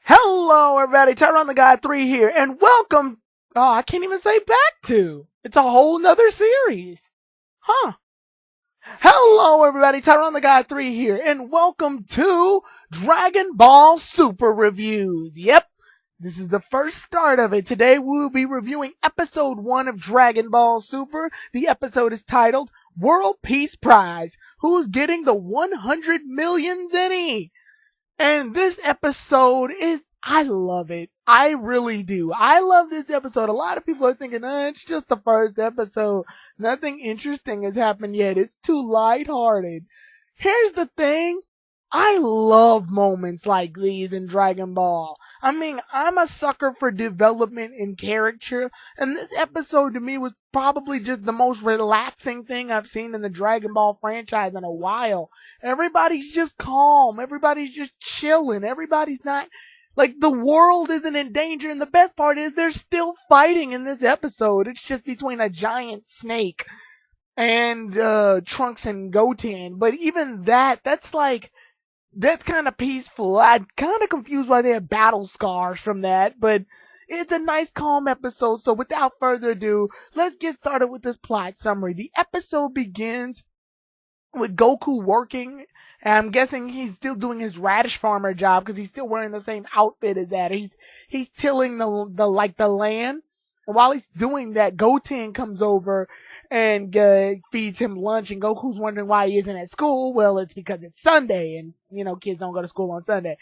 Hello, everybody. Tyrone the God 3 here, and welcome. Oh, I can't even say back to. It's a whole nother series. Huh. Hello, everybody. Tyrone the God 3 here, and welcome to Dragon Ball Super Reviews. Yep. This is the first start of it. Today we'll be reviewing episode 1 of Dragon Ball Super. The episode is titled World Peace Prize. Who's getting the 100 million Zenny? And this episode I love it. I really do. I love this episode. A lot of people are thinking, it's just the first episode. Nothing interesting has happened yet. It's too lighthearted. Here's the thing. I love moments like these in Dragon Ball. I mean, I'm a sucker for development in character, and this episode to me was probably just the most relaxing thing I've seen in the Dragon Ball franchise in a while. Everybody's just calm. Everybody's just chilling. Everybody's not like the world isn't in danger, and the best part is they're still fighting in this episode. It's just between a giant snake and Trunks and Goten. But even that's kind of peaceful. I'm kind of confused why they have battle scars from that, but it's a nice, calm episode. So without further ado, let's get started with this plot summary. The episode begins with Goku working, and I'm guessing he's still doing his radish farmer job because he's still wearing the same outfit as that. He's tilling the land. And while he's doing that, Goten comes over and feeds him lunch, and Goku's wondering why he isn't at school. Well, it's because it's Sunday, and kids don't go to school on Sunday.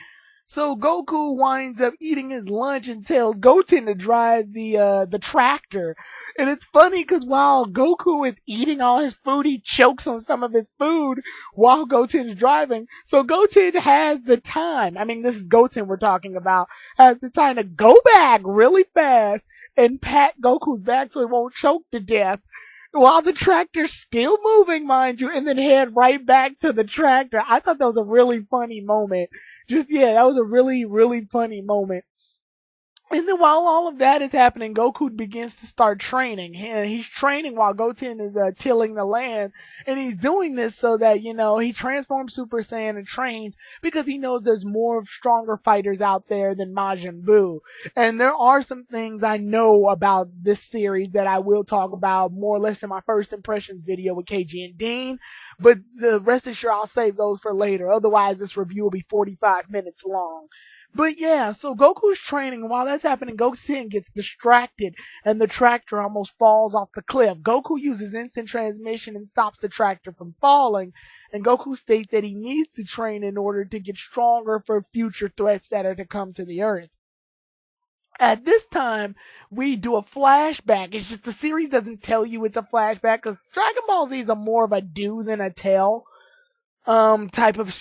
So Goku winds up eating his lunch and tells Goten to drive the tractor. And it's funny because while Goku is eating all his food, he chokes on some of his food while Goten's driving. So Goten has the time. I mean, this is Goten we're talking about. Has the time to go back really fast and pat Goku's back so he won't choke to death while the tractor's still moving, mind you, and then head right back to the tractor. I thought that was a really funny moment. That was a really, really funny moment. And then while all of that is happening, Goku begins to start training. And he's training while Goten is tilling the land. And he's doing this so that, he transforms Super Saiyan and trains because he knows there's more stronger fighters out there than Majin Buu. And there are some things I know about this series that I will talk about more or less in my first impressions video with KG and Dean. But the rest assured I'll save those for later. Otherwise, this review will be 45 minutes long. But yeah, so Goku's training, and while that's happening, Goten gets distracted, and the tractor almost falls off the cliff. Goku uses instant transmission and stops the tractor from falling, and Goku states that he needs to train in order to get stronger for future threats that are to come to the Earth. At this time, we do a flashback. It's just the series doesn't tell you it's a flashback, because Dragon Ball Z is a more of a do than a tell type of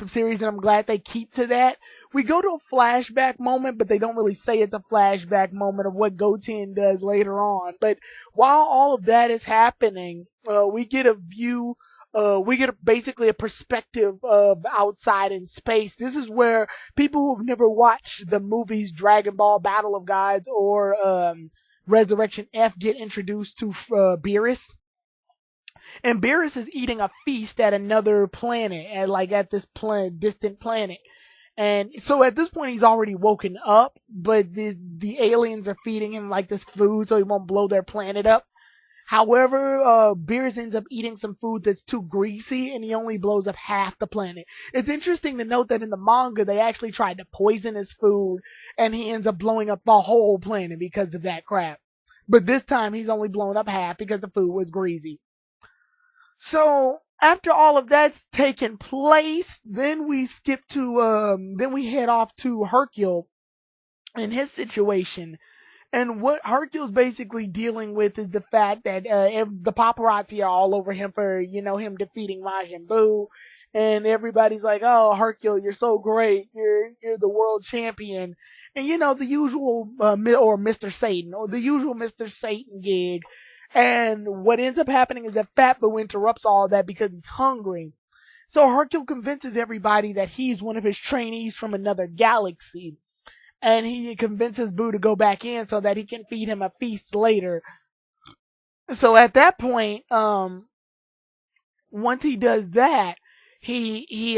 series, and I'm glad they keep to that. We go to a flashback moment, but they don't really say it's a flashback moment of what Goten does later on. But while all of that is happening, we get a view. We get basically a perspective of outside in space. This is where people who've never watched the movies Dragon Ball Battle of Gods or Resurrection F get introduced to Beerus. And Beerus is eating a feast at another planet, at this distant planet. And so at this point he's already woken up, but the aliens are feeding him like this food so he won't blow their planet up. However, Beerus ends up eating some food that's too greasy and he only blows up half the planet. It's interesting to note that in the manga they actually tried to poison his food and he ends up blowing up the whole planet because of that crap. But this time he's only blown up half because the food was greasy. So after all of that's taken place, then we then we head off to Hercule and his situation. And what Hercule's basically dealing with is the fact that the paparazzi are all over him for, him defeating Majin Buu. And everybody's like, oh, Hercule, you're so great. You're the world champion. And, the usual, or Mr. Satan, or the usual Mr. Satan gig. And what ends up happening is that Fat Boo interrupts all that because he's hungry. So Hercule convinces everybody that he's one of his trainees from another galaxy. And he convinces Boo to go back in so that he can feed him a feast later. So at that point, once he does that, he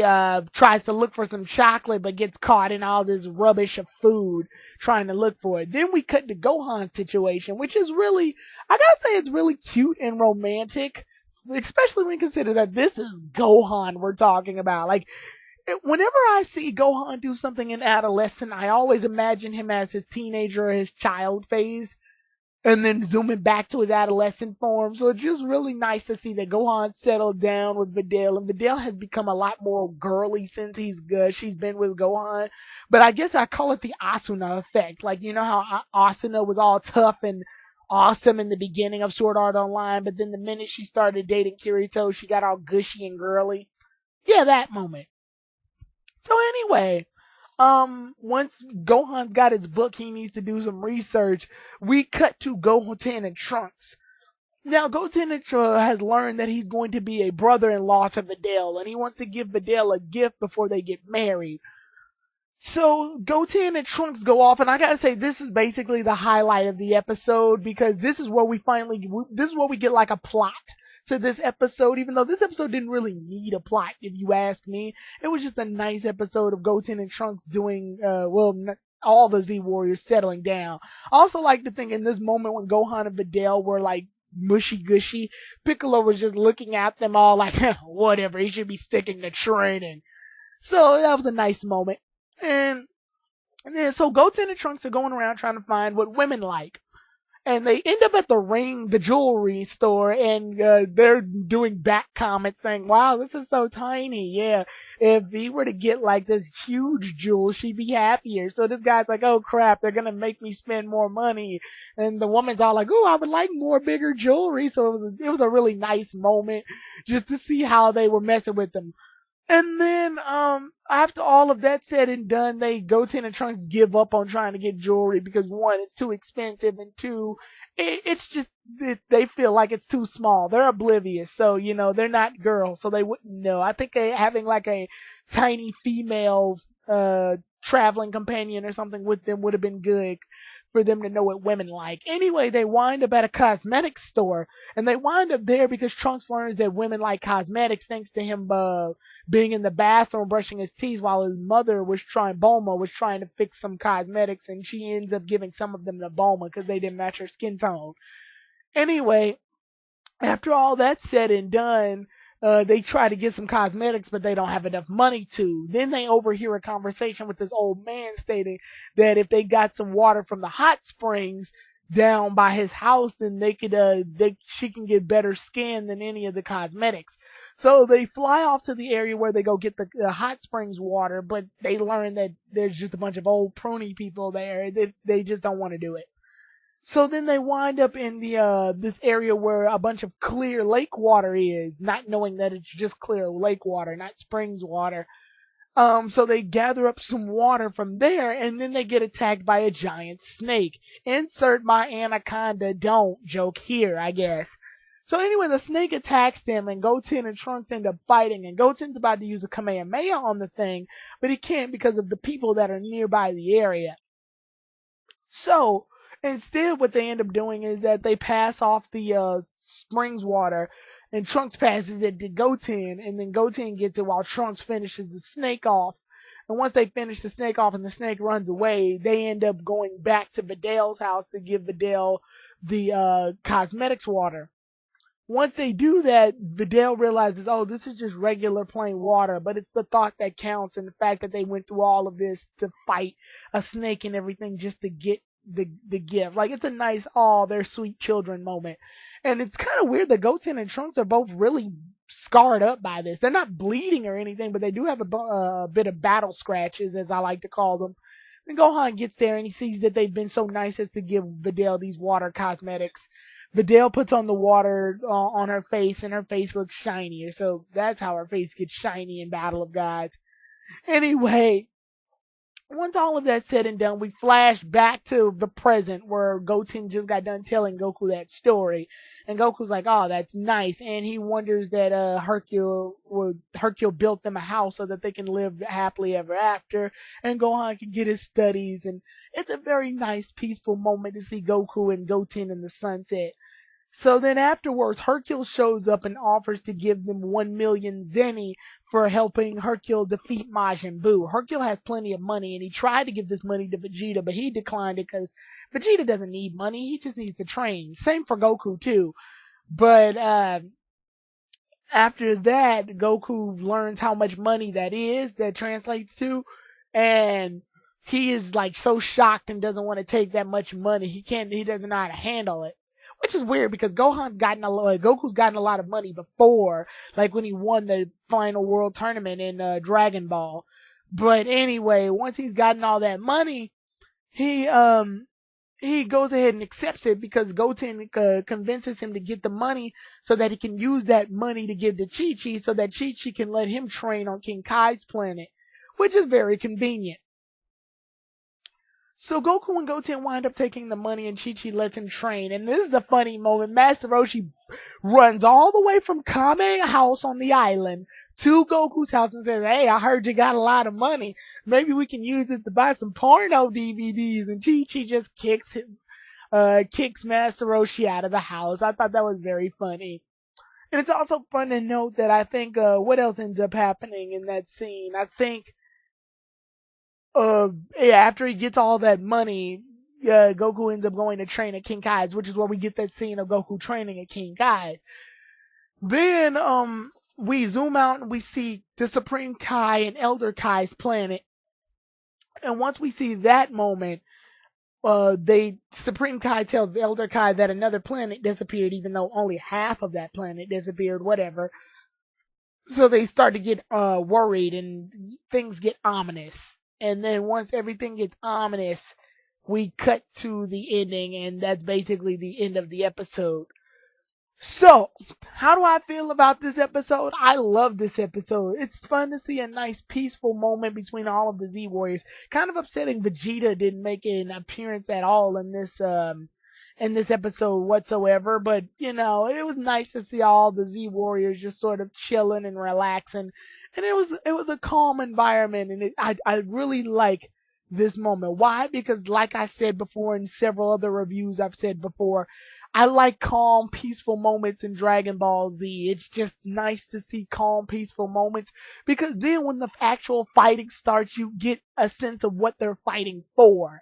tries to look for some chocolate but gets caught in all this rubbish of food trying to look for it. Then we cut to Gohan's situation, which is really, I gotta say, it's really cute and romantic, especially when you consider that this is Gohan we're talking about. Like, whenever I see Gohan do something in adolescent, I always imagine him as his teenager or his child phase, and then zooming back to his adolescent form. So it's just really nice to see that Gohan settled down with Videl, and Videl has become a lot more girly since she's been with Gohan. But I guess I call it the Asuna effect. Like, you know how Asuna was all tough and awesome in the beginning of Sword Art Online, but then the minute she started dating Kirito, she got all gushy and girly. Yeah, that moment. So anyway, once Gohan's got his book, he needs to do some research. We cut to Goten and Trunks. Now, Goten has learned that he's going to be a brother-in-law to Videl, and he wants to give Videl a gift before they get married. So Goten and Trunks go off, and I gotta say, this is basically the highlight of the episode because this is where we get like a plot to this episode, even though this episode didn't really need a plot, if you ask me. It was just a nice episode of Goten and Trunks doing, all the Z Warriors settling down. I also like to think in this moment when Gohan and Videl were like mushy gushy, Piccolo was just looking at them all like, whatever, he should be sticking to training. So that was a nice moment. And then so Goten and Trunks are going around trying to find what women like. And they end up at the jewelry store, and they're doing back comments saying, wow, this is so tiny. Yeah, if he were to get like this huge jewel, she'd be happier. So this guy's like, oh crap, they're going to make me spend more money. And the woman's all like, oh, I would like more bigger jewelry. So it was a really nice moment just to see how they were messing with them. And then, after all of that said and done, Goten and Trunks give up on trying to get jewelry because one, it's too expensive, and two, it's just, they feel like it's too small. They're oblivious, so, they're not girls, so they wouldn't know. I think having like a tiny female, traveling companion or something with them would have been good for them to know what women like. Anyway, they wind up at a cosmetics store, and they wind up there because Trunks learns that women like cosmetics thanks to him, being in the bathroom brushing his teeth while his mother Bulma was trying to fix some cosmetics, and she ends up giving some of them to Bulma because they didn't match her skin tone. Anyway, after all that's said and done, they try to get some cosmetics, but they don't have enough money to. Then they overhear a conversation with this old man stating that if they got some water from the hot springs down by his house, then she can get better skin than any of the cosmetics. So they fly off to the area where they go get the hot springs water, but they learn that there's just a bunch of old pruny people there. They just don't want to do it. So then they wind up in this area where a bunch of clear lake water is, not knowing that it's just clear lake water, not springs water. So they gather up some water from there, and then they get attacked by a giant snake. Insert my anaconda don't joke here, I guess. So anyway, the snake attacks them, and Goten and Trunks end up fighting, and Goten's about to use a Kamehameha on the thing, but he can't because of the people that are nearby the area. So, instead what they end up doing is that they pass off the springs water, and Trunks passes it to Goten, and then Goten gets it while Trunks finishes the snake off. And once they finish the snake off and the snake runs away, they end up going back to Videl's house to give Videl the cosmetics water. Once they do that, Videl realizes, oh, this is just regular plain water, but it's the thought that counts, and the fact that they went through all of this to fight a snake and everything just to get the gift. Like, it's a nice, oh, they're sweet children moment. And it's kind of weird that Goten and Trunks are both really scarred up by this. They're not bleeding or anything, but they do have a bit of battle scratches, as I like to call them. And Gohan gets there and he sees that they've been so nice as to give Videl these water cosmetics. Videl puts on the water on her face, and her face looks shinier. So that's how her face gets shiny in Battle of Gods. Anyway, once all of that's said and done, we flash back to the present where Goten just got done telling Goku that story. And Goku's like, oh, that's nice. And he wonders that Hercule built them a house so that they can live happily ever after. And Gohan can get his studies. And it's a very nice, peaceful moment to see Goku and Goten in the sunset. So then afterwards, Hercule shows up and offers to give them 1 million zenny for helping Hercule defeat Majin Buu. Hercule has plenty of money and he tried to give this money to Vegeta, but he declined it because Vegeta doesn't need money. He just needs to train. Same for Goku too. But, after that, Goku learns how much money that translates to, and he is like so shocked and doesn't want to take that much money. He doesn't know how to handle it. Which is weird because Goku's gotten a lot of money before, like when he won the final world tournament in Dragon Ball. But anyway, once he's gotten all that money, he he goes ahead and accepts it because Goten convinces him to get the money so that he can use that money to give to Chi-Chi so that Chi-Chi can let him train on King Kai's planet, which is very convenient. So Goku and Goten wind up taking the money and Chi-Chi lets him train. And this is a funny moment. Master Roshi runs all the way from Kame's house on the island to Goku's house and says, "Hey, I heard you got a lot of money. Maybe we can use this to buy some porno DVDs." And Chi-Chi just kicks Master Roshi out of the house. I thought that was very funny. And it's also fun to note that I think, what else ends up happening in that scene? I think, after he gets all that money, Goku ends up going to train at King Kai's, which is where we get that scene of Goku training at King Kai's. Then, we zoom out and we see the Supreme Kai and Elder Kai's planet. And once we see that moment, Supreme Kai tells the Elder Kai that another planet disappeared, even though only half of that planet disappeared, whatever. So they start to get worried and things get ominous. And then once everything gets ominous, we cut to the ending, and that's basically the end of the episode. So, how do I feel about this episode? I love this episode. It's fun to see a nice peaceful moment between all of the Z Warriors. Kind of upsetting Vegeta didn't make an appearance at all in this episode whatsoever, but it was nice to see all the Z Warriors just sort of chilling and relaxing. And it was a calm environment, and I really like this moment. Why? Because like I said before in several other reviews I've said before, I like calm, peaceful moments in Dragon Ball Z. It's just nice to see calm, peaceful moments because then when the actual fighting starts, you get a sense of what they're fighting for.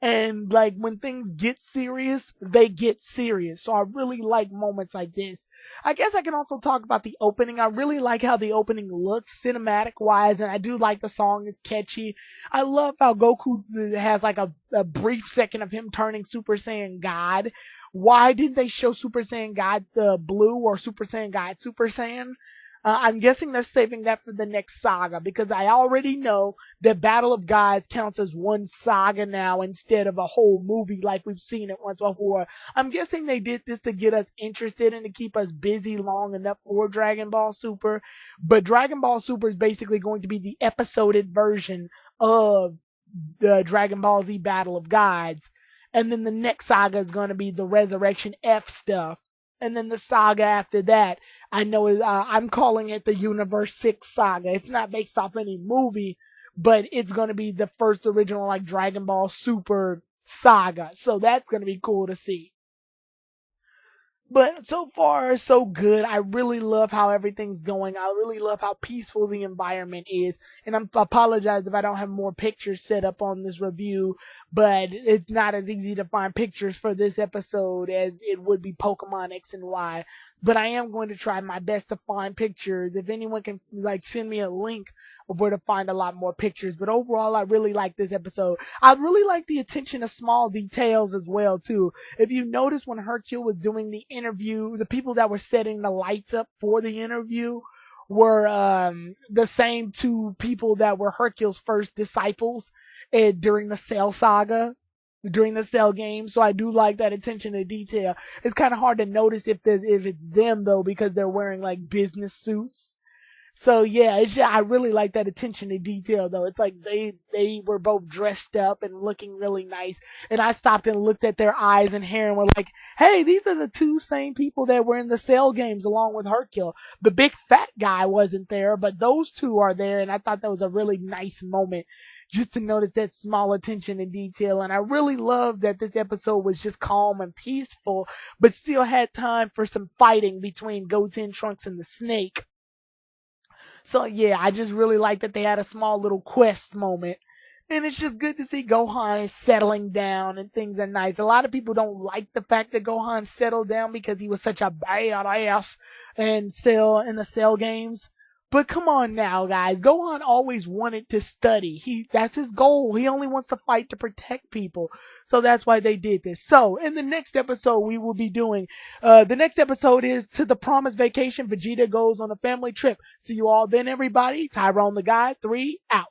And like when things get serious, they get serious. So I really like moments like this. I guess I can also talk about the opening. I really like how the opening looks cinematic wise, and I do like the song. It's catchy. I love how Goku has like a brief second of him turning Super Saiyan God. Why didn't they show Super Saiyan God Blue or Super Saiyan God Super Saiyan? I'm guessing they're saving that for the next saga because I already know that Battle of Gods counts as one saga now instead of a whole movie like we've seen it once before. I'm guessing they did this to get us interested and to keep us busy long enough for Dragon Ball Super. But Dragon Ball Super is basically going to be the episoded version of the Dragon Ball Z Battle of Gods. And then the next saga is going to be the Resurrection F stuff. And then the saga after that, I know I'm calling it the Universe 6 saga. It's not based off any movie, but it's going to be the first original like Dragon Ball Super saga. So that's going to be cool to see. But so far, so good. I really love how everything's going. I really love how peaceful the environment is. And I apologize if I don't have more pictures set up on this review, but it's not as easy to find pictures for this episode as it would be Pokemon X and Y. But I am going to try my best to find pictures. If anyone can send me a link of where to find a lot more pictures. But overall, I really like this episode. I really like the attention to small details as well, too. If you notice when Hercule was doing the interview, the people that were setting the lights up for the interview were the same two people that were Hercule's first disciples during the Cell saga, during the Cell game. So I do like that attention to detail. It's kind of hard to notice if it's them though because they're wearing like business suits. So yeah, I really like that attention to detail though. It's like they were both dressed up and looking really nice, and I stopped and looked at their eyes and hair and were like, hey, these are the two same people that were in the Cell games along with Hercule. The big fat guy wasn't there, but those two are there, and I thought that was a really nice moment just to notice that small attention to detail. And I really loved that this episode was just calm and peaceful, but still had time for some fighting between Goten, Trunks, and the Snake. So yeah, I just really like that they had a small little quest moment. And it's just good to see Gohan is settling down and things are nice. A lot of people don't like the fact that Gohan settled down because he was such a badass and Cell in the Cell games. But come on now, guys. Gohan always wanted to study. That's his goal. He only wants to fight to protect people. So that's why they did this. So in the next episode we will be doing the next episode is To the Promised Vacation. Vegeta goes on a family trip. See you all then, everybody. Tyrone the Guy 3 out.